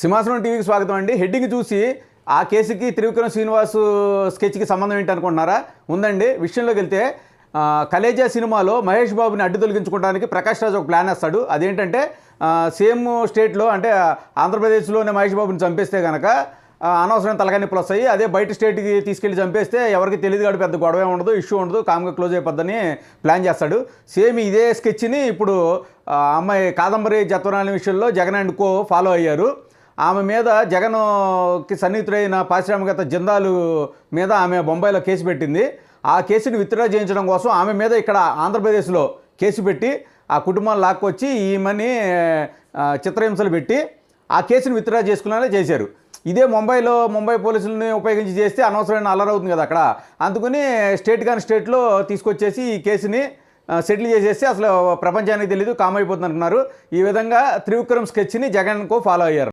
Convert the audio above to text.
సింహాసనం టీవీకి స్వాగతం అండి. హెడ్డింగ్ చూసి ఆ కేసుకి త్రివిక్రమ్ శ్రీనివాస్ స్కెచ్కి సంబంధం ఏంటి అనుకుంటున్నారా? ఉందండి. విషయంలోకి వెళ్తే కలేజా సినిమాలో మహేష్ బాబుని అడ్డు తొలగించుకోవడానికి ప్రకాష్ రాజ్ ఒక ప్లాన్ వేస్తాడు. అదేంటంటే సేమ్ స్టేట్లో అంటే ఆంధ్రప్రదేశ్లోనే మహేష్ బాబుని చంపేస్తే కనుక అనవసరం తలకాయ నొప్పులు వస్తాయి. అదే బయట స్టేట్కి తీసుకెళ్ళి చంపేస్తే ఎవరికి తెలియదు కాబట్టి పెద్ద గొడవ ఉండదు, ఇష్యూ ఉండదు, కామ్గా క్లోజ్ అయిపోద్దని ప్లాన్ చేస్తాడు. సేమ్ ఇదే స్కెచ్ని ఇప్పుడు అమ్మాయి కాదంబరి జత్వరాని విషయంలో జగన్ అండ్ కో ఫాలో అయ్యారు. ఆమె మీద జగన్కి సన్నిహితుడైన పారిశ్రామికవేత్త జిందాల్ మీద ఆమె బొంబాయిలో కేసు పెట్టింది. ఆ కేసుని విత్డ్రా చేయించడం కోసం ఆమె మీద ఇక్కడ ఆంధ్రప్రదేశ్లో కేసు పెట్టి ఆ కుటుంబాన్ని లాక్కొచ్చి ఈమెని చిత్రహింసలు పెట్టి ఆ కేసుని విత్డ్రా చేసుకునేలా చేశారు. ఇదే ముంబై పోలీసులని ఉపయోగించి చేస్తే అనవసరమైన అల్లరవుతుంది కదా అక్కడ. అందుకని స్టేట్ కాని స్టేట్లో తీసుకొచ్చేసి ఈ కేసుని సెటిల్ చేసేసి అసలు ప్రపంచానికి తెలీదు, కామ్ అయిపోతుంది అంటున్నారు. ఈ విధంగా త్రివిక్రమ్ స్కెచ్ని జగన్కు ఫాలో అయ్యారు.